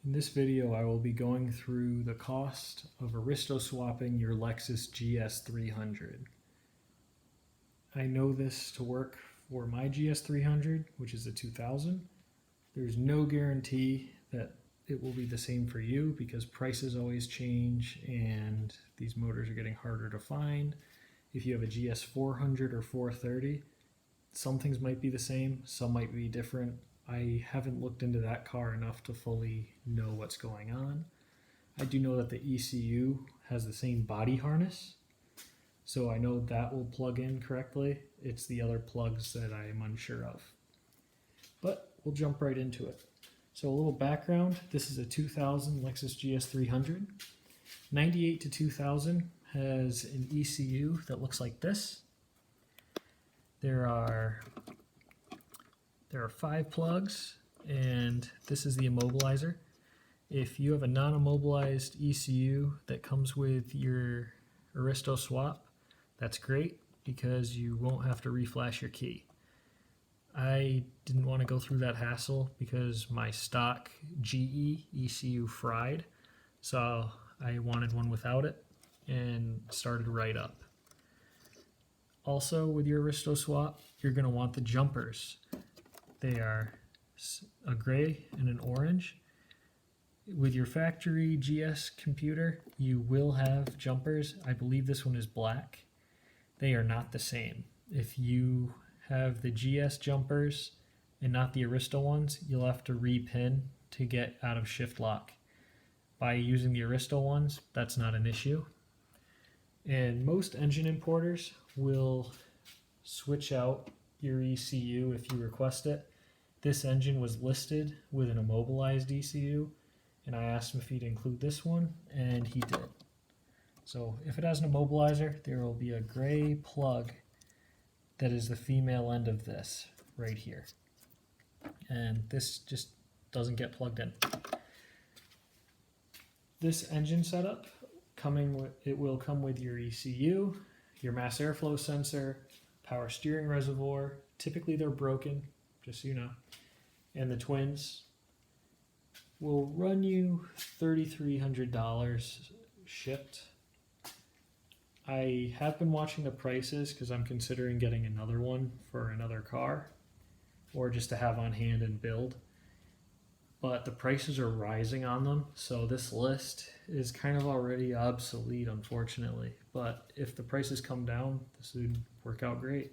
In this video, I will be going through the cost of Aristo swapping your Lexus GS300. I know this to work for my GS300, which is a 2000. There's no guarantee that it will be the same for you because prices always change and these motors are getting harder to find. If you have a GS400 or 430, some things might be the same, some might be different. I haven't looked into that car enough to fully know what's going on. I do know that the ECU has the same body harness, so I know that will plug in correctly. It's the other plugs that I am unsure of. But we'll jump right into it. So a little background, this is a 2000 Lexus GS300. 98 to 2000 has an ECU that looks like this. There are 5 plugs, and this is the immobilizer. If you have a non-immobilized ECU that comes with your Aristo swap, that's great because you won't have to reflash your key. I didn't want to go through that hassle because my stock GE ECU fried, so I wanted one without it and started right up. Also, with your Aristo swap, you're going to want the jumpers. They are a gray and an orange. With your factory GS computer, you will have jumpers. I believe this one is black. They are not the same. If you have the GS jumpers and not the Aristo ones, you'll have to repin to get out of shift lock. By using the Aristo ones, that's not an issue. And most engine importers will switch out your ECU if you request it. This engine was listed with an immobilized ECU, and I asked him if he'd include this one, and he did. So if it has an immobilizer, there will be a gray plug that is the female end of this right here. And this just doesn't get plugged in. This engine setup, it will come with your ECU, your mass airflow sensor, power steering reservoir. Typically they're broken, just so you know. And the twins will run you $3,300 shipped. I have been watching the prices because I'm considering getting another one for another car or just to have on hand and build. But the prices are rising on them, so this list is kind of already obsolete, unfortunately. But if the prices come down, this would work out great.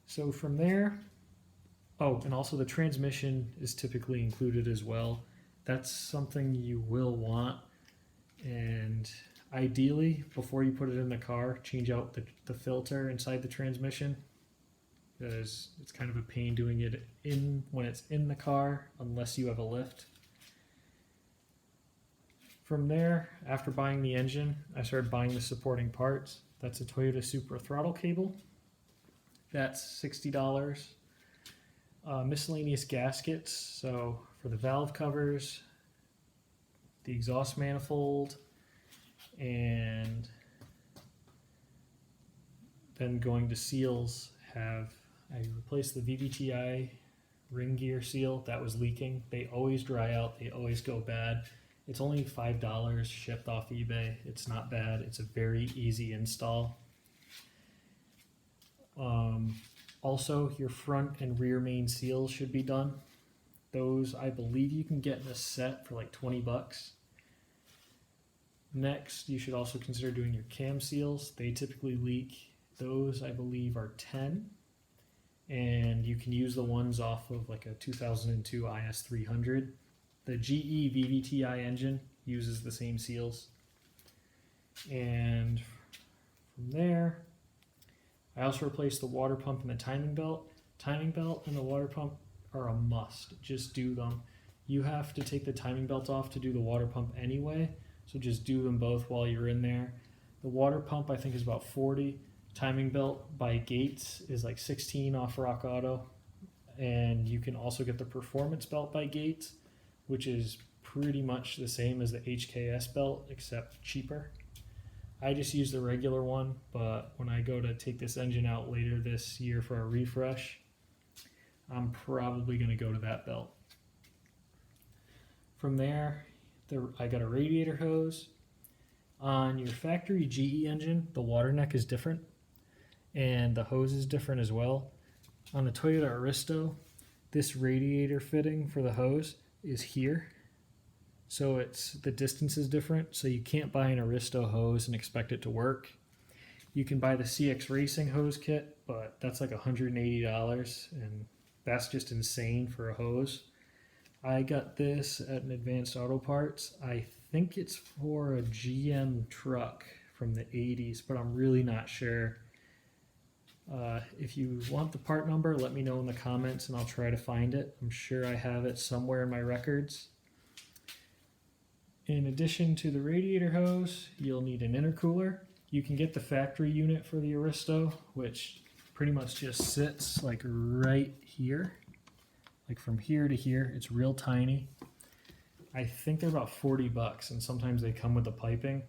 So from there, oh, and also the transmission is typically included as well. That's something you will want, and ideally, before you put it in the car, change out the filter inside the transmission, because it's kind of a pain doing it when it's in the car unless you have a lift. From there, after buying the engine, I started buying the supporting parts. That's a Toyota Supra throttle cable. That's $60. Miscellaneous gaskets, so for the valve covers, the exhaust manifold, and then going to seals, I replaced the VVTi ring gear seal that was leaking. They always dry out, they always go bad. It's only $5 shipped off eBay. It's not bad, it's a very easy install. Also, your front and rear main seals should be done. Those I believe you can get in a set for like 20 bucks. Next, you should also consider doing your cam seals. They typically leak. Those I believe are 10. And you can use the ones off of like a 2002 IS300. The GE VVTi engine uses the same seals. And from there, I also replaced the water pump and the timing belt. Timing belt and the water pump are a must. Just do them. You have to take the timing belt off to do the water pump anyway, so just do them both while you're in there. The water pump I think is about 40. Timing belt by Gates is like 16 off Rock Auto. And you can also get the performance belt by Gates, which is pretty much the same as the HKS belt except cheaper. I just use the regular one, but when I go to take this engine out later this year for a refresh, I'm probably going to go to that belt. From there, I got a radiator hose. On your factory GE engine, the water neck is different, and the hose is different as well. On the Toyota Aristo, this radiator fitting for the hose is here, so the distance is different, so you can't buy an Aristo hose and expect it to work. You can buy the CX Racing hose kit, but that's like $180, and that's just insane for a hose. I got this at an Advanced Auto Parts. I think it's for a GM truck from the 80s, but I'm really not sure. If you want the part number, let me know in the comments and I'll try to find it. I'm sure I have it somewhere in my records. In addition to the radiator hose, you'll need an intercooler. You can get the factory unit for the Aristo, which pretty much just sits like right here. Like from here to here, it's real tiny. I think they're about $40, and sometimes they come with the piping.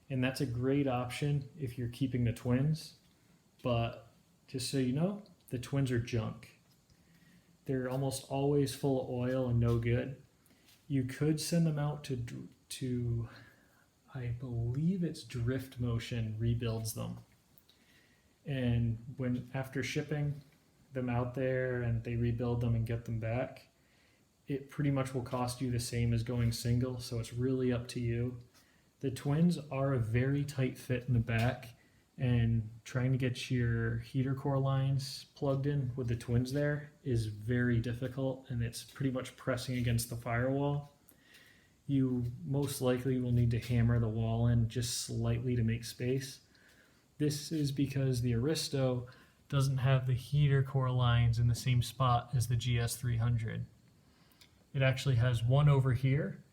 And that's a great option if you're keeping the twins. But just so you know, the twins are junk. They're almost always full of oil and no good. You could send them out to I believe it's Drift Motion rebuilds them. And after shipping them out there and they rebuild them and get them back, it pretty much will cost you the same as going single, so it's really up to you. The twins are a very tight fit in the back, and trying to get your heater core lines plugged in with the twins there is very difficult, and it's pretty much pressing against the firewall. You most likely will need to hammer the wall in just slightly to make space. This is because the Aristo doesn't have the heater core lines in the same spot as the GS300. It actually has one over here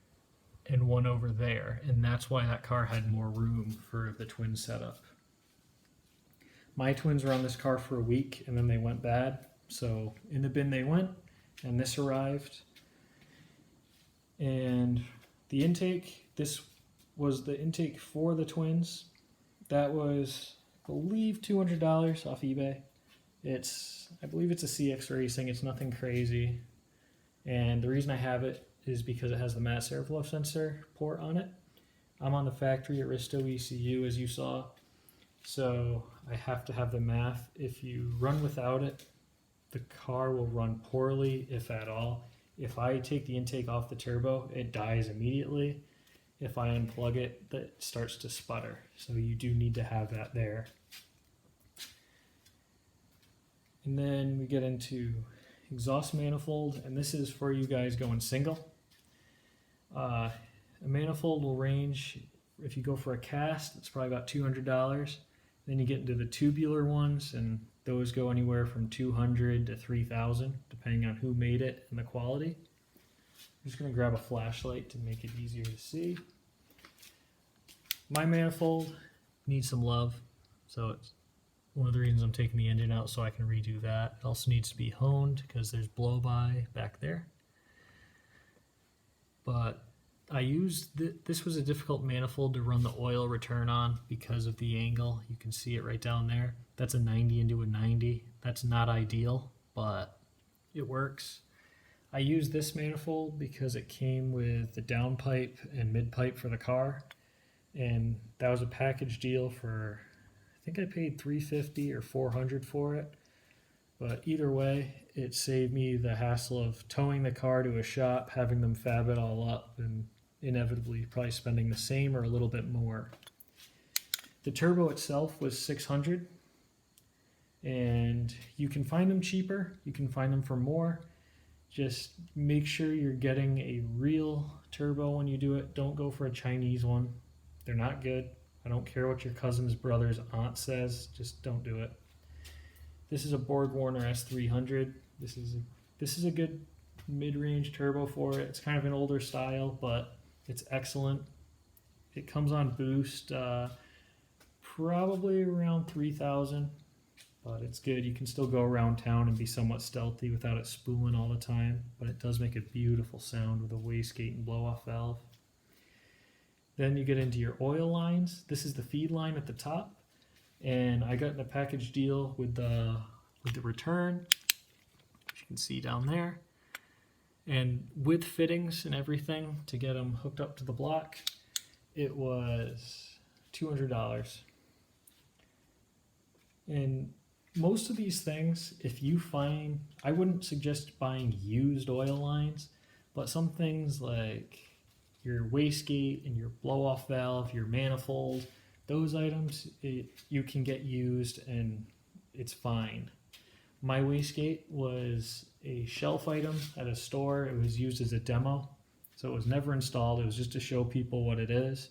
and one over there, and that's why that car had more room for the twin setup. My twins were on this car for a week and then they went bad, so in the bin they went, and this arrived. And the intake, this was the intake for the twins. That was, I believe, $200 off eBay. I believe it's a CX Racing. It's nothing crazy. And the reason I have it is because it has the mass airflow sensor port on it. I'm on the factory Aristo ECU, as you saw. So I have to have the math. If you run without it, the car will run poorly, if at all. If I take the intake off the turbo, it dies immediately. If I unplug it, it starts to sputter. So you do need to have that there. And then we get into exhaust manifold, and this is for you guys going single. A manifold will range, if you go for a cast, it's probably about $200. Then you get into the tubular ones, and those go anywhere from $200 to $3,000, depending on who made it and the quality. I'm just going to grab a flashlight to make it easier to see. My manifold needs some love, so it's one of the reasons I'm taking the engine out, so I can redo that. It also needs to be honed because there's blow-by back there. But I used this was a difficult manifold to run the oil return on because of the angle. You can see it right down there. That's a 90 into a 90. That's not ideal, but it works. I used this manifold because it came with the downpipe and midpipe for the car, and that was a package deal for, I think I paid $350 or $400 for it. But either way, it saved me the hassle of towing the car to a shop, having them fab it all up, and inevitably probably spending the same or a little bit more. The turbo itself was $600, and you can find them cheaper, you can find them for more. Just make sure you're getting a real turbo when you do it. Don't go for a Chinese one. They're not good. I don't care what your cousin's brother's aunt says, just don't do it. This is a Borgwarner S300. This is a good mid-range turbo for it. It's kind of an older style, but it's excellent. It comes on boost, probably around 3,000, but it's good. You can still go around town and be somewhat stealthy without it spooling all the time, but it does make a beautiful sound with a wastegate and blow-off valve. Then you get into your oil lines. This is the feed line at the top, and I got in a package deal with the return, which you can see down there. And with fittings and everything to get them hooked up to the block, it was $200. And most of these things, if you find, I wouldn't suggest buying used oil lines, but some things like your wastegate and your blow-off valve, your manifold, those items, you can get used and it's fine. My wastegate was a shelf item at a store. It was used as a demo, so it was never installed. It was just to show people what it is.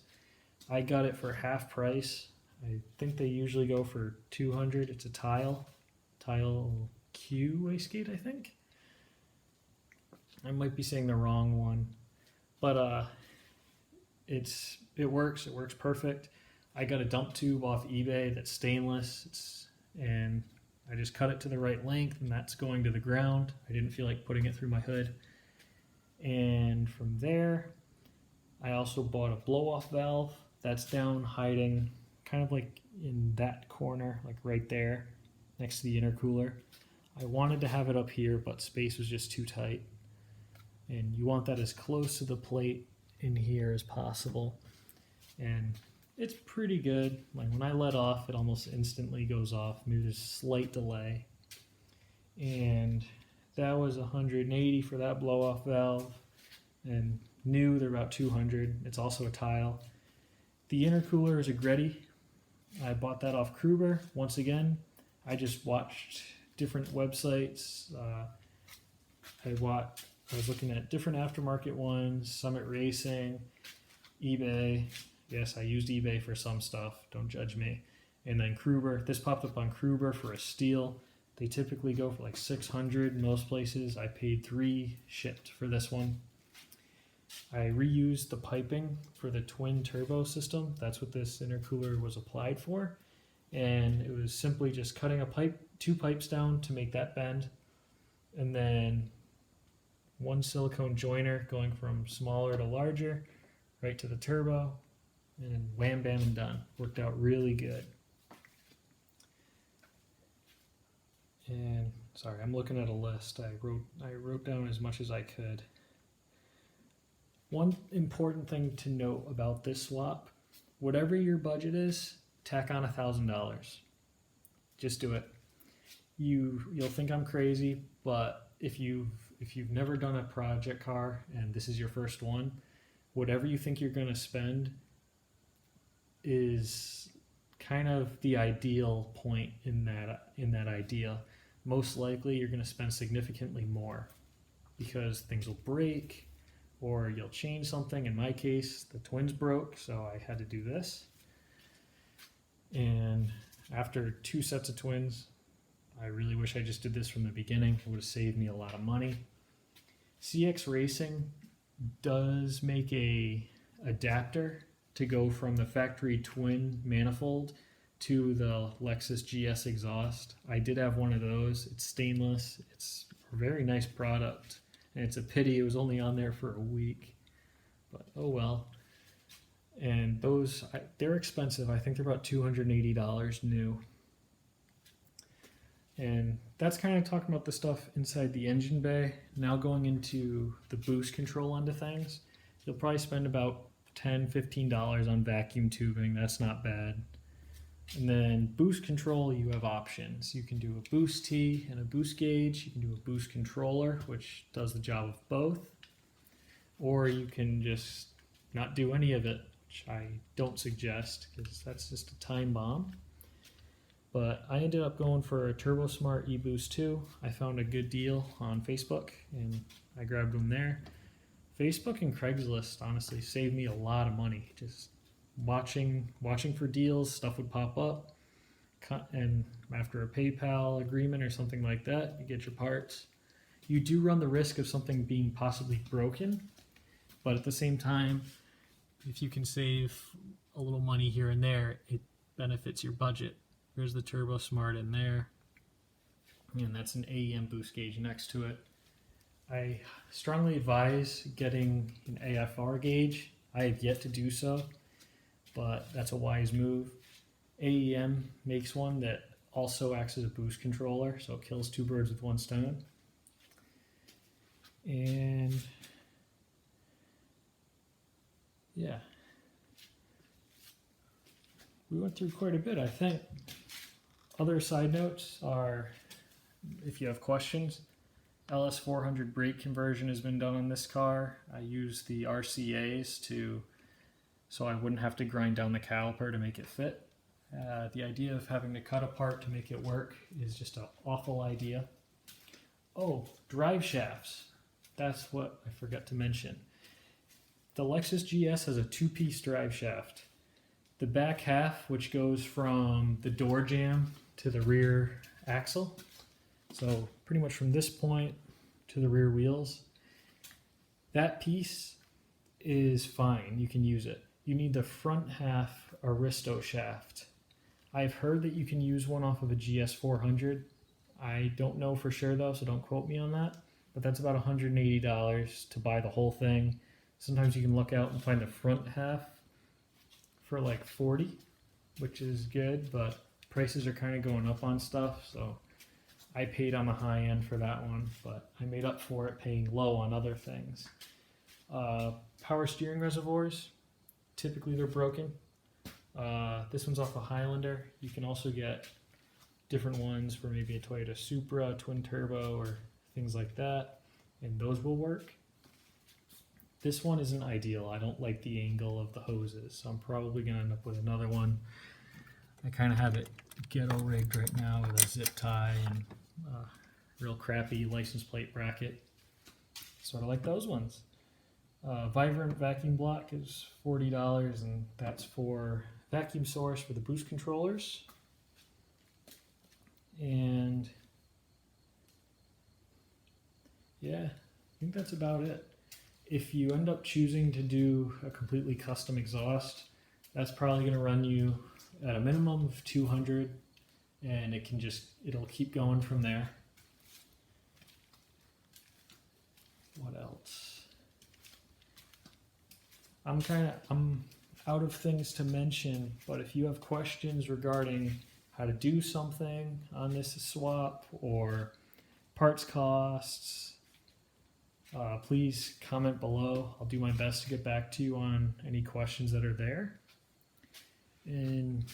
I got it for half price. I think they usually go for $200. It's a tile Q wastegate, I think. I might be saying the wrong one, but it works. It works perfect. I got a dump tube off eBay that's stainless, and I just cut it to the right length, and that's going to the ground. I didn't feel like putting it through my hood. And from there, I also bought a blow-off valve. That's down hiding kind of like in that corner, like right there next to the intercooler. I wanted to have it up here, but space was just too tight. And you want that as close to the plate in here as possible. And it's pretty good. Like when I let off, it almost instantly goes off. Maybe there's a slight delay. And that was $180 for that blow-off valve. And new, they're about $200. It's also a tile. The intercooler is a Greddy. I bought that off Kruber. Once again, I just watched different websites. I was looking at different aftermarket ones, Summit Racing, eBay. Yes, I used eBay for some stuff. Don't judge me. And then Kruber. This popped up on Kruber for a steel. They typically go for like $600 in most places. I paid $3 shipped for this one. I reused the piping for the twin turbo system. That's what this intercooler was applied for. And it was simply just cutting two pipes down to make that bend. And then one silicone joiner going from smaller to larger, right to the turbo. And wham, bam, and done. Worked out really good. And sorry, I'm looking at a list. I wrote down as much as I could. One important thing to note about this swap, whatever your budget is, tack on $1,000. Just do it. You'll think I'm crazy, but if you've never done a project car and this is your first one, whatever you think you're going to spend is kind of the ideal point in that idea. Most likely you're going to spend significantly more because things will break or you'll change something. In my case, the twins broke, so I had to do this. And after 2 sets of twins, I really wish I just did this from the beginning. It would have saved me a lot of money. CX Racing does make a adapter to go from the factory twin manifold to the Lexus GS exhaust. I did have one of those. It's stainless. It's a very nice product. And it's a pity it was only on there for a week. But oh well. And those, they're expensive. I think they're about $280 new. And that's kind of talking about the stuff inside the engine bay. Now going into the boost control end of things, you'll probably spend about $10, $15 on vacuum tubing. That's not bad. And then boost control, you have options. You can do a boost tee and a boost gauge. You can do a boost controller, which does the job of both. Or you can just not do any of it, which I don't suggest because that's just a time bomb. But I ended up going for a TurboSmart eBoost 2. I found a good deal on Facebook and I grabbed them there. Facebook and Craigslist honestly saved me a lot of money. Just watching for deals, stuff would pop up, and after a PayPal agreement or something like that, you get your parts. You do run the risk of something being possibly broken, but at the same time, if you can save a little money here and there, it benefits your budget. There's the TurboSmart in there, and that's an AEM boost gauge next to it. I strongly advise getting an AFR gauge. I have yet to do so, but that's a wise move. AEM makes one that also acts as a boost controller, so it kills 2 birds with 1 stone. And yeah, we went through quite a bit, I think. Other side notes are, if you have questions, LS400 brake conversion has been done on this car. I use the RCAs so I wouldn't have to grind down the caliper to make it fit. The idea of having to cut apart to make it work is just an awful idea. Oh, drive shafts. That's what I forgot to mention. The Lexus GS has a two-piece drive shaft. The back half, which goes from the door jamb to the rear axle, so pretty much from this point to the rear wheels, that piece is fine. You can use it. You need the front half Aristo shaft. I've heard that you can use one off of a GS 400. I don't know for sure though, so don't quote me on that. But that's about $180 to buy the whole thing. Sometimes you can look out and find the front half for like $40, which is good, but prices are kind of going up on stuff, so I paid on the high end for that one, but I made up for it paying low on other things. Power steering reservoirs, typically they're broken. This one's off a Highlander. You can also get different ones for maybe a Toyota Supra, twin turbo, or things like that, and those will work. This one isn't ideal. I don't like the angle of the hoses, so I'm probably going to end up with another one. I kind of have it ghetto rigged right now with a zip tie and real crappy license plate bracket. Sort of like those ones. Vibrant vacuum block is $40, and that's for vacuum source for the boost controllers. And yeah, I think that's about it. If you end up choosing to do a completely custom exhaust, that's probably going to run you at a minimum of $200, and it'll keep going from there. What else? I'm out of things to mention, but if you have questions regarding how to do something on this swap or parts costs, please comment below. I'll do my best to get back to you on any questions that are there. And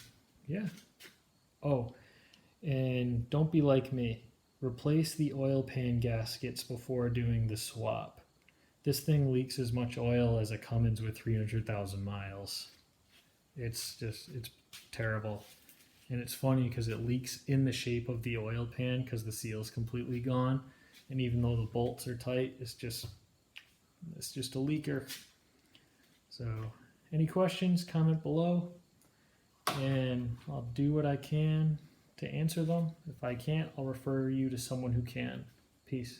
yeah. Oh, and don't be like me. Replace the oil pan gaskets before doing the swap. This thing leaks as much oil as a Cummins with 300,000 miles. It's terrible. And it's funny because it leaks in the shape of the oil pan because the seal's completely gone. And even though the bolts are tight, it's just a leaker. So any questions, comment below, and I'll do what I can to answer them. If I can't, I'll refer you to someone who can. Peace.